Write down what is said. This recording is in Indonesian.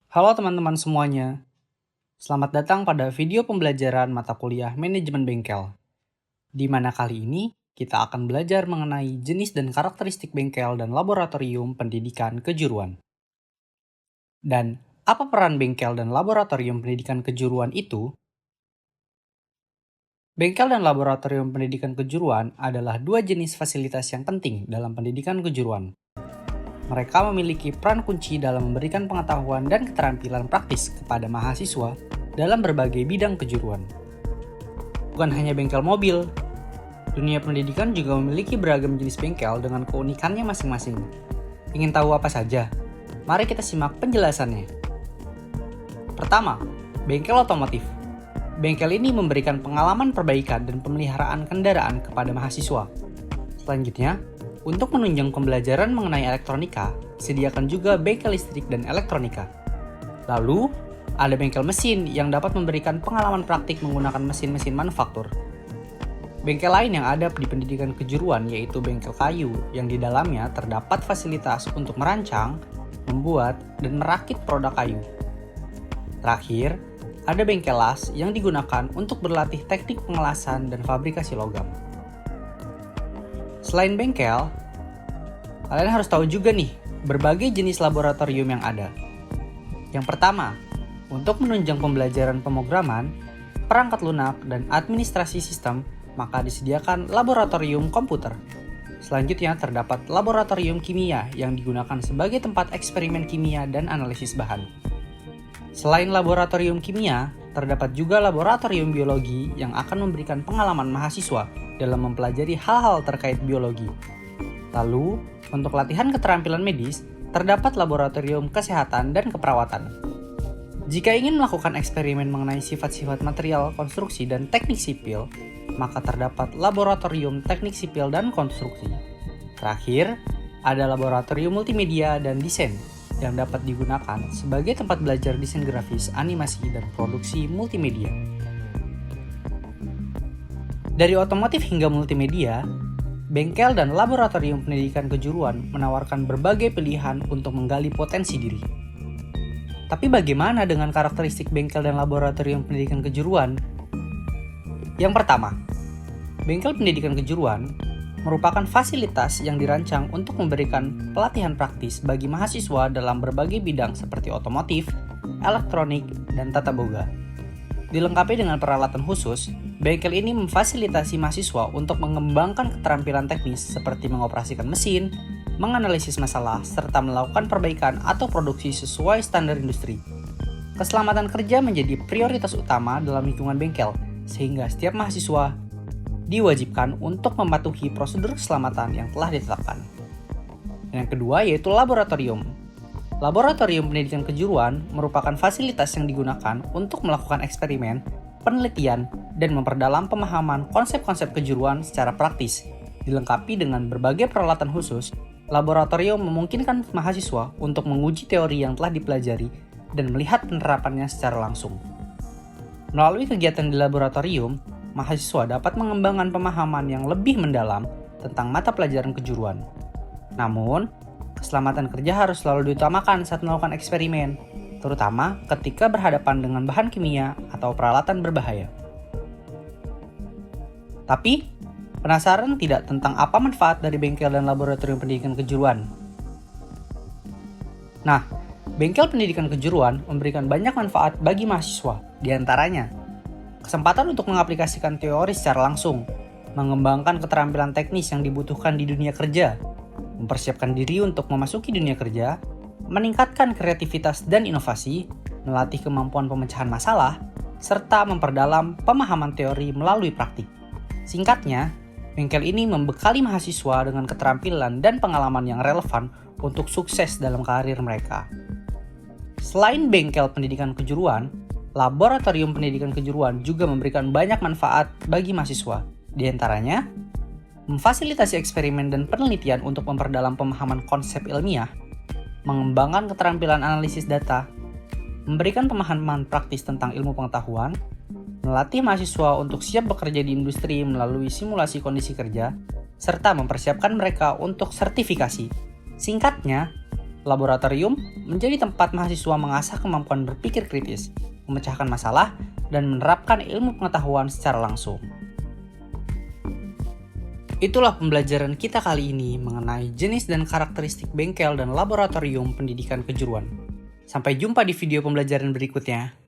Halo teman-teman semuanya, selamat datang pada video pembelajaran mata kuliah Manajemen Bengkel. Di mana kali ini kita akan belajar mengenai jenis dan karakteristik bengkel dan laboratorium pendidikan kejuruan. Dan apa peran bengkel dan laboratorium pendidikan kejuruan itu? Bengkel dan laboratorium pendidikan kejuruan adalah dua jenis fasilitas yang penting dalam pendidikan kejuruan. Mereka memiliki peran kunci dalam memberikan pengetahuan dan keterampilan praktis kepada mahasiswa dalam berbagai bidang kejuruan. Bukan hanya bengkel mobil, dunia pendidikan juga memiliki beragam jenis bengkel dengan keunikannya masing-masing. Ingin tahu apa saja? Mari kita simak penjelasannya. Pertama, bengkel otomotif. Bengkel ini memberikan pengalaman perbaikan dan pemeliharaan kendaraan kepada mahasiswa. Selanjutnya, untuk menunjang pembelajaran mengenai elektronika, sediakan juga bengkel listrik dan elektronika. Lalu, ada bengkel mesin yang dapat memberikan pengalaman praktik menggunakan mesin-mesin manufaktur. Bengkel lain yang ada di pendidikan kejuruan yaitu bengkel kayu yang di dalamnya terdapat fasilitas untuk merancang, membuat, dan merakit produk kayu. Terakhir, ada bengkel las yang digunakan untuk berlatih teknik pengelasan dan fabrikasi logam. Selain bengkel, kalian harus tahu juga nih berbagai jenis laboratorium yang ada. Yang pertama, untuk menunjang pembelajaran pemrograman, perangkat lunak, dan administrasi sistem, maka disediakan laboratorium komputer. Selanjutnya terdapat laboratorium kimia yang digunakan sebagai tempat eksperimen kimia dan analisis bahan. Selain laboratorium kimia, terdapat juga laboratorium biologi yang akan memberikan pengalaman mahasiswa dalam mempelajari hal-hal terkait biologi. Lalu, untuk latihan keterampilan medis, terdapat laboratorium kesehatan dan keperawatan. Jika ingin melakukan eksperimen mengenai sifat-sifat material, konstruksi, dan teknik sipil, maka terdapat laboratorium teknik sipil dan konstruksi. Terakhir, ada laboratorium multimedia dan desain yang dapat digunakan sebagai tempat belajar desain grafis, animasi, dan produksi multimedia. Dari otomotif hingga multimedia, bengkel dan laboratorium pendidikan kejuruan menawarkan berbagai pilihan untuk menggali potensi diri. Tapi bagaimana dengan karakteristik bengkel dan laboratorium pendidikan kejuruan? Yang pertama, bengkel pendidikan kejuruan merupakan fasilitas yang dirancang untuk memberikan pelatihan praktis bagi mahasiswa dalam berbagai bidang seperti otomotif, elektronik, dan tata boga. Dilengkapi dengan peralatan khusus, bengkel ini memfasilitasi mahasiswa untuk mengembangkan keterampilan teknis seperti mengoperasikan mesin, menganalisis masalah, serta melakukan perbaikan atau produksi sesuai standar industri. Keselamatan kerja menjadi prioritas utama dalam lingkungan bengkel, sehingga setiap mahasiswa diwajibkan untuk mematuhi prosedur keselamatan yang telah ditetapkan. Yang kedua yaitu laboratorium. Laboratorium pendidikan kejuruan merupakan fasilitas yang digunakan untuk melakukan eksperimen, penelitian, dan memperdalam pemahaman konsep-konsep kejuruan secara praktis. Dilengkapi dengan berbagai peralatan khusus, laboratorium memungkinkan mahasiswa untuk menguji teori yang telah dipelajari dan melihat penerapannya secara langsung. Melalui kegiatan di laboratorium, mahasiswa dapat mengembangkan pemahaman yang lebih mendalam tentang mata pelajaran kejuruan. Namun, keselamatan kerja harus selalu diutamakan saat melakukan eksperimen, terutama ketika berhadapan dengan bahan kimia atau peralatan berbahaya. Tapi, penasaran tidak tentang apa manfaat dari bengkel dan laboratorium pendidikan kejuruan? Nah, bengkel pendidikan kejuruan memberikan banyak manfaat bagi mahasiswa, di antaranya kesempatan untuk mengaplikasikan teori secara langsung, mengembangkan keterampilan teknis yang dibutuhkan di dunia kerja, mempersiapkan diri untuk memasuki dunia kerja, meningkatkan kreativitas dan inovasi, melatih kemampuan pemecahan masalah, serta memperdalam pemahaman teori melalui praktik. Singkatnya, bengkel ini membekali mahasiswa dengan keterampilan dan pengalaman yang relevan untuk sukses dalam karir mereka. Selain bengkel pendidikan kejuruan, laboratorium pendidikan kejuruan juga memberikan banyak manfaat bagi mahasiswa. Di antaranya, memfasilitasi eksperimen dan penelitian untuk memperdalam pemahaman konsep ilmiah, mengembangkan keterampilan analisis data, memberikan pemahaman praktis tentang ilmu pengetahuan, melatih mahasiswa untuk siap bekerja di industri melalui simulasi kondisi kerja, serta mempersiapkan mereka untuk sertifikasi. Singkatnya, Laboratorium menjadi tempat mahasiswa mengasah kemampuan berpikir kritis, memecahkan masalah, dan menerapkan ilmu pengetahuan secara langsung. Itulah pembelajaran kita kali ini mengenai jenis dan karakteristik bengkel dan laboratorium pendidikan kejuruan. Sampai jumpa di video pembelajaran berikutnya.